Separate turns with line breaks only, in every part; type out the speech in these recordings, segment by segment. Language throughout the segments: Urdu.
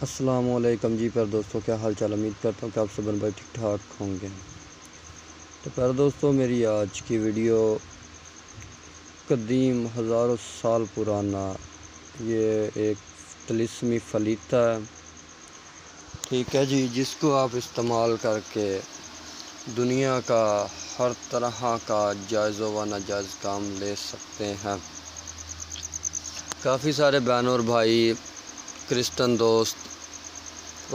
السلام علیکم جی پیارے دوستوں، کیا حال چال؟ امید کرتا ہوں کہ آپ سب بھائی ٹھیک ٹھاک ہوں گے۔ تو پیارے دوستوں، میری آج کی ویڈیو قدیم ہزاروں سال پرانا یہ ایک طلسمی فلیتا ہے، ٹھیک ہے جی، جس کو آپ استعمال کر کے دنیا کا ہر طرح کا جائز و ناجائز کام لے سکتے ہیں۔ کافی سارے بہن اور بھائی، کرسچن دوست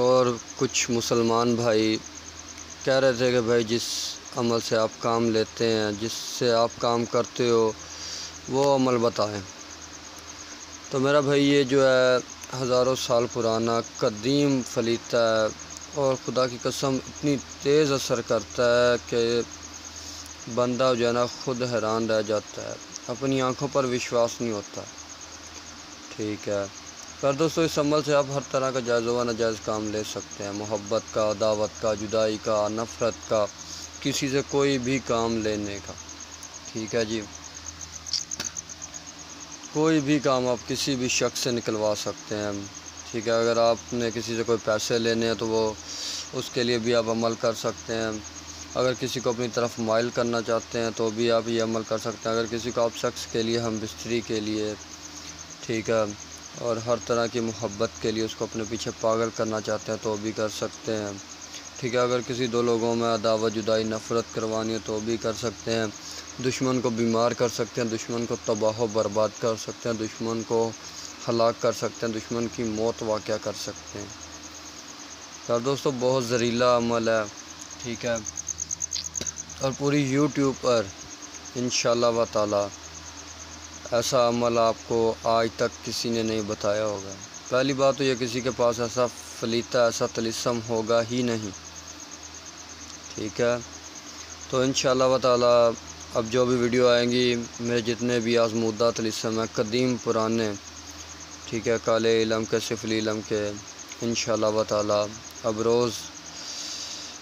اور کچھ مسلمان بھائی کہہ رہے تھے کہ بھائی جس عمل سے آپ کام لیتے ہیں، جس سے آپ کام کرتے ہو، وہ عمل بتائیں۔ تو میرا بھائی یہ جو ہے ہزاروں سال پرانا قدیم فلیتا ہے، اور خدا کی قسم اتنی تیز اثر کرتا ہے کہ بندہ جو ہے نا خود حیران رہ جاتا ہے، اپنی آنکھوں پر وشواس نہیں ہوتا، ٹھیک ہے۔ پر دوستو، اس عمل سے آپ ہر طرح کا جائز و ناجائز کام لے سکتے ہیں، محبت کا، عداوت کا، جدائی کا، نفرت کا، کسی سے کوئی بھی کام لینے کا، ٹھیک ہے جی۔ کوئی بھی کام آپ کسی بھی شخص سے نکلوا سکتے ہیں، ٹھیک ہے۔ اگر آپ نے کسی سے کوئی پیسے لینے ہیں تو وہ اس کے لیے بھی آپ عمل کر سکتے ہیں۔ اگر کسی کو اپنی طرف مائل کرنا چاہتے ہیں تو بھی آپ یہ عمل کر سکتے ہیں۔ اگر کسی کو آپ شخص کے لیے، ہم بستری کے لیے، ٹھیک ہے، اور ہر طرح کی محبت کے لیے اس کو اپنے پیچھے پاگل کرنا چاہتے ہیں تو بھی کر سکتے ہیں، ٹھیک ہے۔ اگر کسی دو لوگوں میں عداوت، جدائی، نفرت کروانی ہے تو بھی کر سکتے ہیں۔ دشمن کو بیمار کر سکتے ہیں، دشمن کو تباہ و برباد کر سکتے ہیں، دشمن کو ہلاک کر سکتے ہیں، دشمن کی موت واقع کر سکتے ہیں۔ تو دوستو، بہت زہریلا عمل ہے، ٹھیک ہے، اور پوری یوٹیوب پر انشاءاللہ تعالی ایسا عمل آپ کو آج تک کسی نے نہیں بتایا ہوگا۔ پہلی بات تو یہ کسی کے پاس ایسا فلیتا، ایسا طلسم ہوگا ہی نہیں، ٹھیک ہے۔ تو انشاءاللہ تعالی اب جو بھی ویڈیو آئیں گی، میرے جتنے بھی آزمودہ طلسم ہیں، قدیم پرانے، ٹھیک ہے، کالے علم کے، سفلی علم کے، انشاءاللہ تعالی اب روز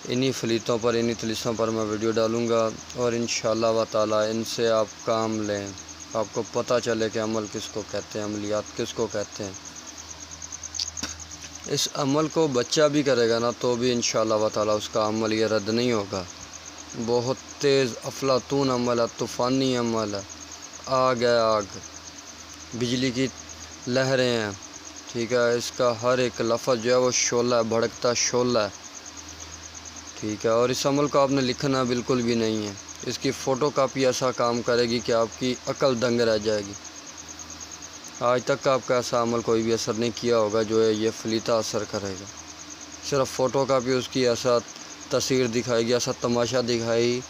انہی فلیتوں پر، انہی طلسموں پر میں ویڈیو ڈالوں گا، اور انشاءاللہ تعالی ان سے آپ کام لیں، آپ کو پتہ چلے کہ عمل کس کو کہتے ہیں، عملیات کس کو کہتے ہیں۔ اس عمل کو بچہ بھی کرے گا نا تو بھی انشاءاللہ تعالی اس کا عمل یہ رد نہیں ہوگا۔ بہت تیز افلاطون عمل ہے، طوفانی عمل ہے، آگ ہے، آگ، بجلی کی لہریں ہیں، ٹھیک ہے۔ اس کا ہر ایک لفظ جو ہے وہ شعلہ ہے، بھڑکتا شعلہ ہے، ٹھیک ہے۔ اور اس عمل کو آپ نے لکھنا بالکل بھی نہیں ہے، اس کی فوٹو کاپی ایسا کام کرے گی کہ آپ کی عقل دنگ رہ جائے گی۔ آج تک آپ کا ایسا عمل کوئی بھی اثر نہیں کیا ہوگا جو ہے یہ فلیتا اثر کرے گا۔ صرف فوٹو کاپی اس کی ایسا تصویر دکھائے گی، ایسا تماشا دکھائے گی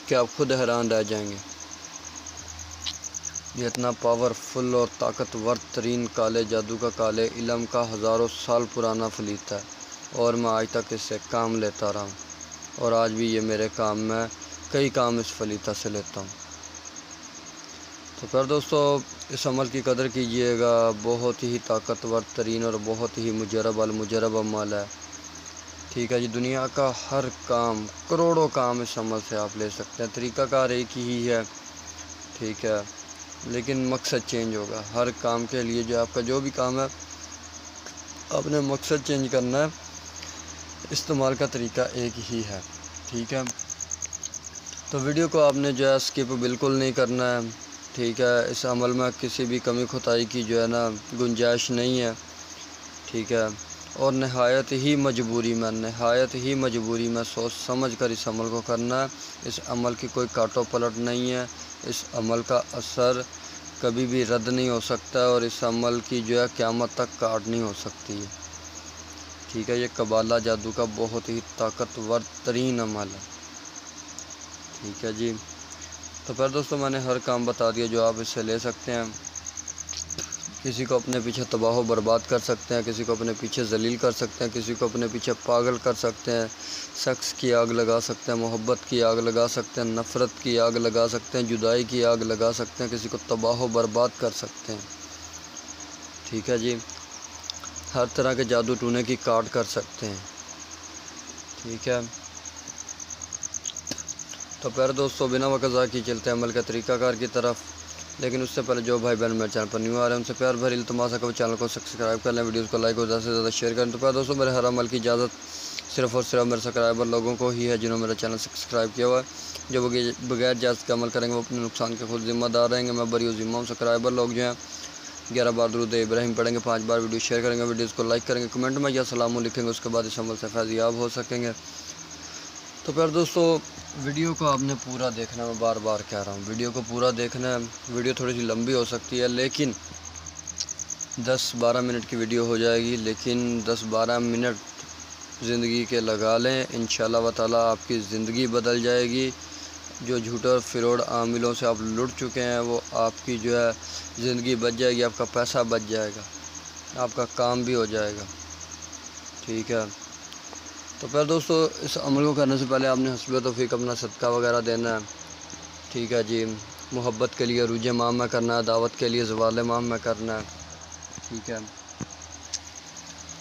کہ آپ خود حیران رہ جائیں گے۔ یہ اتنا پاورفل اور طاقتور ترین کالے جادو کا، کالے علم کا ہزاروں سال پرانا فلیتا ہے، اور میں آج تک اس سے کام لیتا رہا ہوں، اور آج بھی یہ میرے کام میں کئی کام اس فلیتا سے لیتا ہوں۔ تو پھر دوستو، اس عمل کی قدر کیجئے گا، بہت ہی طاقتور ترین اور بہت ہی مجرب المجرب عمل ہے، ٹھیک ہے جی۔ دنیا کا ہر کام، کروڑوں کام اس عمل سے آپ لے سکتے ہیں۔ طریقہ کار ایک ہی ہے، ٹھیک ہے، لیکن مقصد چینج ہوگا۔ ہر کام کے لیے جو آپ کا جو بھی کام ہے، آپ نے مقصد چینج کرنا ہے، استعمال کا طریقہ ایک ہی ہے، ٹھیک ہے۔ تو ویڈیو کو آپ نے جو ہے اسکپ بالکل نہیں کرنا ہے، ٹھیک ہے۔ اس عمل میں کسی بھی کمی خطائی کی جو ہے نا گنجائش نہیں ہے، ٹھیک ہے، اور نہایت ہی مجبوری میں سوچ سمجھ کر اس عمل کو کرنا ہے۔ اس عمل کی کوئی کاٹ و پلٹ نہیں ہے، اس عمل کا اثر کبھی بھی رد نہیں ہو سکتا ہے، اور اس عمل کی جو ہے قیامت تک کاٹ نہیں ہو سکتی ہے، ٹھیک ہے۔ یہ قبالہ جادو کا بہت ہی طاقتور ترین عمل ہے، ٹھیک ہے جی۔ تو پھر دوستو، میں نے ہر کام بتا دیا جو آپ اس سے لے سکتے ہیں۔ کسی کو اپنے پیچھے تباہ و برباد کر سکتے ہیں، کسی کو اپنے پیچھے ذلیل کر سکتے ہیں، کسی کو اپنے پیچھے پاگل کر سکتے ہیں، شخص کی آگ لگا سکتے ہیں، محبت کی آگ لگا سکتے ہیں، نفرت کی آگ لگا سکتے ہیں، جدائی کی آگ لگا سکتے ہیں، کسی کو تباہ و برباد کر سکتے ہیں، ٹھیک ہے جی۔ ہر طرح کے جادو ٹونے کی کاٹ کر سکتے ہیں، ٹھیک ہے۔ تو پھر دوستو، بنا وقت ضائع کیے چلتے ہیں عمل کے طریقہ کار کی طرف۔ لیکن اس سے پہلے جو بھائی بہن میرے چینل پر نیو آ رہے ہیں ان سے پیار بھری التماس ہے کہ وہ چینل کو سبسکرائب کر لیں، ویڈیوز کو لائک اور زیادہ سے زیادہ شیئر کریں۔ تو پیار دوستوں، میرے ہر عمل کی اجازت صرف اور صرف میرے سبسکرائبر لوگوں کو ہی ہے جنہوں نے میرا چینل سبسکرائب کیا ہوا ہے۔ جو بغیر اجازت کے عمل کریں گے وہ اپنے نقصان کے خود ذمہ دار رہیں گے۔ میں بری و ذمہ ہوں۔ سبسکرائبر لوگ جو ہیں 11 بار درود ابراہیم پڑھیں گے، 5 بار ویڈیو شیئر کریں گے، ویڈیوز کو لائک کریں گے، کمنٹ میں یا سلام لکھیں گے، اس کے بعد اس عمل سے فیض یاب ہو سکیں گے۔ تو پھر دوستو ویڈیو کو آپ نے پورا دیکھنا ہے، میں بار بار کہہ رہا ہوں ویڈیو کو پورا دیکھنا ہے۔ ویڈیو تھوڑی سی لمبی ہو سکتی ہے لیکن 10-12 منٹ کی ویڈیو ہو جائے گی، لیکن 10-12 منٹ زندگی کے لگا لیں، انشاءاللہ و تعالی آپ کی زندگی بدل جائے گی۔ جو جھوٹے اور فراڈ عاملوں سے آپ لٹ چکے ہیں وہ آپ کی جو ہے زندگی بچ جائے گی، آپ کا پیسہ بچ جائے گا، آپ کا کام بھی ہو جائے گا، ٹھیک ہے۔ تو پھر دوستو اس عمل کو کرنے سے پہلے آپ نے حسب توفیق اپنا صدقہ وغیرہ دینا ہے، ٹھیک ہے جی۔ محبت کے لیے عروج ماہ میں کرنا ہے، دعوت کے لیے زوال ماہ میں کرنا ہے، ٹھیک ہے۔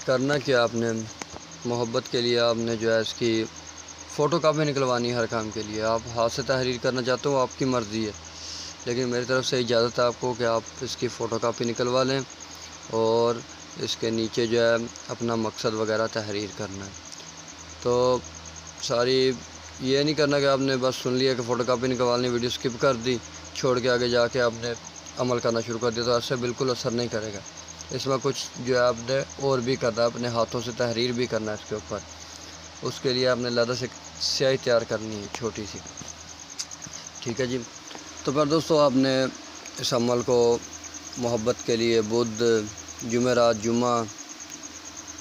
کرنا کیا آپ نے، محبت کے لیے آپ نے جو ہے اس کی فوٹو کاپی نکلوانی ہے ہر کام کے لیے۔ آپ ہاتھ سے تحریر کرنا چاہتے ہو آپ کی مرضی ہے، لیکن میری طرف سے اجازت ہے آپ کو کہ آپ اس کی فوٹو کاپی نکلوا لیں اور اس کے نیچے جو ہے اپنا مقصد وغیرہ تحریر کرنا ہے۔ تو ساری یہ نہیں کرنا کہ آپ نے بس سن لیا کہ فوٹو کاپی نکلوانی، ویڈیو سکپ کر دی، چھوڑ کے آگے جا کے آپ نے عمل کرنا شروع کر دیا، تو ایسے بالکل اثر نہیں کرے گا۔ اس میں کچھ جو ہے آپ نے اور بھی کرنا ہے، اپنے ہاتھوں سے تحریر بھی کرنا ہے اس کے اوپر۔ اس کے لیے آپ نے علیحدہ سے سیاہی تیار کرنی ہے چھوٹی سی، ٹھیک ہے جی۔ تو پھر دوستو آپ نے اس عمل کو محبت کے لیے بدھ، جمعرات، جمعہ،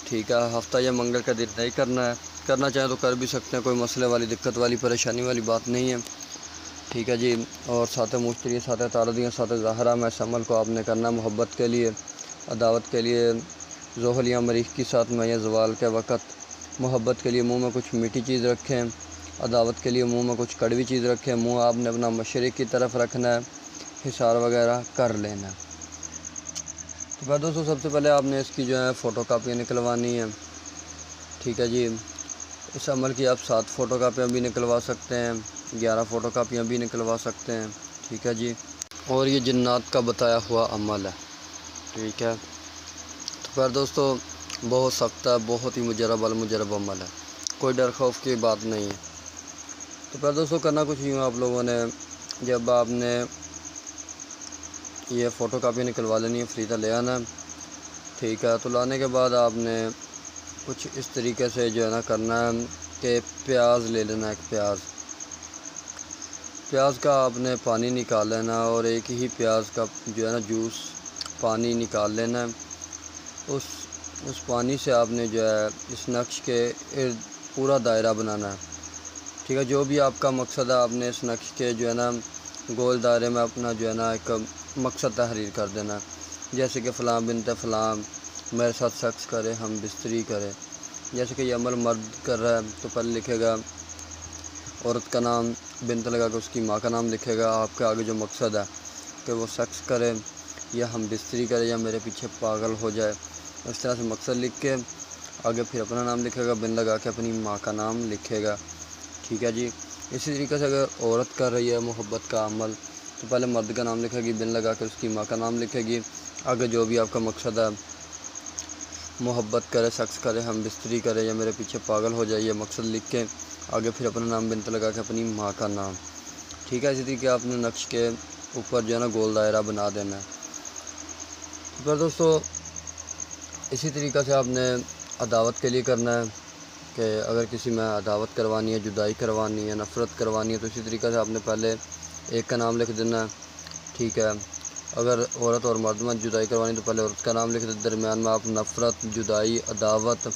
ٹھیک ہے، ہفتہ یا منگل کا دن نہیں کرنا ہے۔ کرنا چاہیں تو کر بھی سکتے ہیں، کوئی مسئلے والی، دقت والی، پریشانی والی بات نہیں ہے، ٹھیک ہے جی۔ اور ساتھ مشتری، ساتھ تعارضیاں، ساتھ ظاہرہ میں اس عمل کو آپ نے کرنا ہے محبت کے لیے، عداوت کے لیے، ظہر یا مریخ کی ساتھ میں یا زوال کے وقت۔ محبت کے لیے منہ میں کچھ میٹھی چیز رکھیں، عداوت کے لیے منہ میں کچھ کڑوی چیز رکھیں۔ منہ آپ نے اپنا مشرق کی طرف رکھنا ہے، حصار وغیرہ کر لینا ہے۔ تو پھر دوستو سب سے پہلے آپ نے اس کی جو ہے فوٹو کاپیاں نکلوانی ہے، ٹھیک ہے جی۔ اس عمل کی آپ 7 فوٹو کاپیاں بھی نکلوا سکتے ہیں، 11 فوٹو کاپیاں بھی نکلوا سکتے ہیں، ٹھیک ہے جی۔ اور یہ جنات کا بتایا ہوا عمل ہے، ٹھیک ہے۔ تو پھر دوستو بہت سخت ہے، بہت ہی مجرب المجرب عمل ہے، کوئی ڈر خوف کی بات نہیں ہے۔ تو پھر دوستو کرنا کچھ یوں آپ لوگوں نے، جب آپ نے یہ فوٹو کاپی نکلوا لینی ہے، فریدہ لے آنا ہے، ٹھیک ہے۔ تو لانے کے بعد آپ نے کچھ اس طریقے سے جو ہے نا کرنا ہے کہ پیاز لے لینا ہے، ایک پیاز کا آپ نے پانی نکال لینا ہے اور ایک ہی پیاز کا جو ہے نا جوس پانی نکال لینا ہے۔ اس پانی سے آپ نے جو ہے اس نقش کے ارد پورا دائرہ بنانا ہے، ٹھیک ہے۔ جو بھی آپ کا مقصد ہے آپ نے اس نقش کے جو ہے نا گول دائرے میں اپنا جو ہے نا ایک مقصد تحریر کر دینا ہے، جیسے کہ فلاں بنت فلاں میرے ساتھ سیکس کرے، ہم بستری کرے۔ جیسے کہ یہ عمل مرد کر رہا ہے تو پہلے لکھے گا عورت کا نام، بنت لگا کے اس کی ماں کا نام لکھے گا، آپ کے آگے جو مقصد ہے کہ وہ سیکس کرے یا ہم بستری کرے یا میرے پیچھے پاگل ہو جائے، اس طرح سے مقصد لکھ کے آگے پھر اپنا نام لکھے گا، بن لگا کے اپنی ماں کا نام لکھے گا، ٹھیک ہے جی۔ اسی طریقے سے اگر عورت کر رہی ہے محبت کا عمل تو پہلے مرد کا نام لکھے گی، بن لگا کے اس کی ماں کا نام لکھے گی، آگے جو بھی آپ کا مقصد ہے محبت کرے، سیکس کرے، ہم بستری کرے یا میرے پیچھے پاگل ہو جائے، یہ مقصد لکھ کے آگے پھر اپنا نام بنت لگا کے اپنی ماں کا نام، ٹھیک ہے۔ اسی طریقے آپ نے نقش کے اوپر جو ہے نا گول دائرہ بنا دینا ہے۔ پھر دوستو اسی طریقے سے آپ نے عداوت کے لیے کرنا ہے کہ اگر کسی میں عداوت کروانی ہے، جدائی کروانی ہے، نفرت کروانی ہے تو اسی طریقے سے آپ نے پہلے ایک کا نام لکھ دینا ہے، ٹھیک ہے۔ اگر عورت اور مرد میں جدائی کروانی تو پہلے عورت کا نام لکھ دیں، درمیان میں آپ نفرت، جدائی، عداوت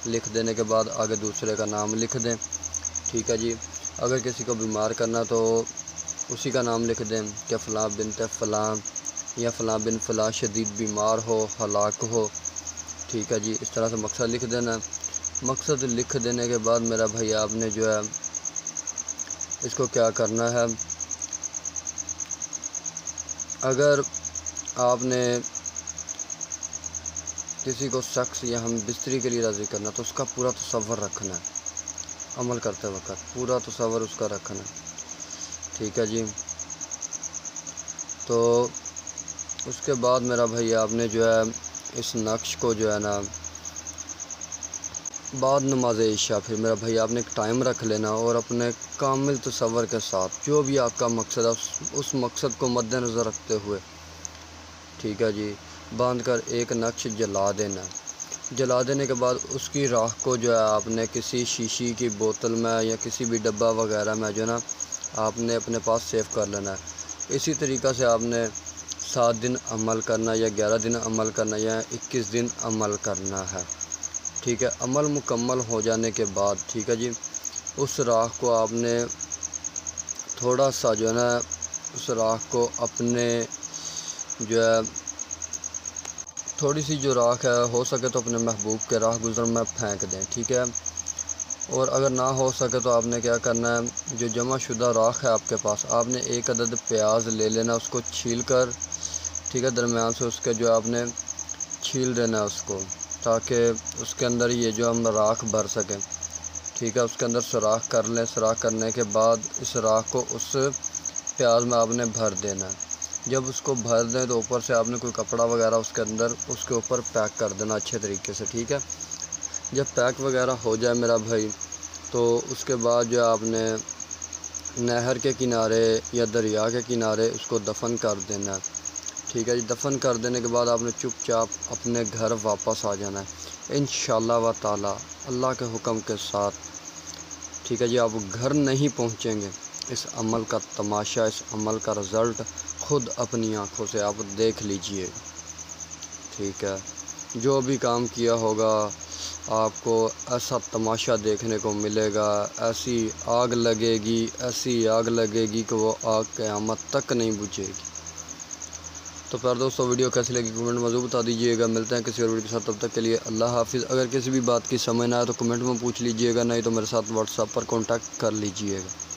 لکھ دینے کے بعد آگے دوسرے کا نام لکھ دیں، ٹھیک ہے جی۔ اگر کسی کو بیمار کرنا تو اسی کا نام لکھ دیں کہ فلاں بنت فلاں یا فلاں بن فلاں شدید بیمار ہو، ہلاک ہو، ٹھیک ہے جی۔ اس طرح سے مقصد لکھ دینا ہے۔ مقصد لکھ دینے کے بعد میرا بھائی آپ نے جو ہے اس کو کیا کرنا ہے، اگر آپ نے کسی کو شخص یا ہم بستری کے لیے راضی کرنا تو اس کا پورا تصور رکھنا ہے، عمل کرتے وقت پورا تصور اس کا رکھنا ہے، ٹھیک ہے جی۔ تو اس کے بعد میرا بھائی آپ نے جو ہے اس نقش کو جو ہے نا بعد نماز عشاء پھر میرا بھائی آپ نے ایک ٹائم رکھ لینا اور اپنے کامل تصور کے ساتھ جو بھی آپ کا مقصد ہے اس مقصد کو مد نظر رکھتے ہوئے ٹھیک ہے جی باندھ کر ایک نقش جلا دینا. جلا دینے کے بعد اس کی راکھ کو جو ہے آپ نے کسی شیشی کی بوتل میں یا کسی بھی ڈبہ وغیرہ میں جو ہے نا آپ نے اپنے پاس سیو کر لینا ہے. اسی طریقہ سے آپ نے 7 دن عمل کرنا یا 11 دن عمل کرنا یا 21 دن عمل کرنا ہے. ٹھیک ہے عمل مکمل ہو جانے کے بعد ٹھیک ہے جی اس راکھ کو آپ نے تھوڑا سا جو ہے نا اس راکھ کو اپنے جو ہے تھوڑی سی جو راکھ ہے ہو سکے تو اپنے محبوب کے راہ گزر میں پھینک دیں. ٹھیک ہے اور اگر نہ ہو سکے تو آپ نے کیا کرنا ہے جو جمع شدہ راکھ ہے آپ کے پاس آپ نے 1 عدد پیاز لے لینا اس کو چھیل کر ٹھیک ہے درمیان سے اس کے جو آپ نے چھیل دینا ہے اس کو تاکہ اس کے اندر یہ جو ہم راکھ بھر سکیں. ٹھیک ہے اس کے اندر سوراخ کر لیں. سوراخ کرنے کے بعد اس راکھ کو اس پیاز میں آپ نے بھر دینا ہے. جب اس کو بھر دیں تو اوپر سے آپ نے کوئی کپڑا وغیرہ اس کے اندر اس کے اوپر پیک کر دینا اچھے طریقے سے. ٹھیک ہے جب پیک وغیرہ ہو جائے میرا بھائی تو اس کے بعد جو آپ نے نہر کے کنارے یا دریا کے کنارے اس کو دفن کر دینا ہے. ٹھیک ہے جی دفن کر دینے کے بعد آپ نے چپ چاپ اپنے گھر واپس آ جانا ہے انشاءاللہ و تعالی اللہ کے حکم کے ساتھ. ٹھیک ہے جی آپ گھر نہیں پہنچیں گے. اس عمل کا تماشا اس عمل کا رزلٹ خود اپنی آنکھوں سے آپ دیکھ لیجئے. ٹھیک ہے جو بھی کام کیا ہوگا آپ کو ایسا تماشا دیکھنے کو ملے گا. ایسی آگ لگے گی کہ وہ آگ قیامت تک نہیں بجھے گی. تو پیار دوستو ویڈیو کیسی لگی کمنٹ میں ضرور بتا دیجیے گا. ملتے ہیں کسی اور ویڈیو کے ساتھ تب تک کے لیے اللہ حافظ. اگر کسی بھی بات کی سمجھ نہ آئے تو کمنٹ میں پوچھ لیجیے گا نہیں تو میرے ساتھ واٹس ایپ پر کانٹیکٹ کر لیجیے گا.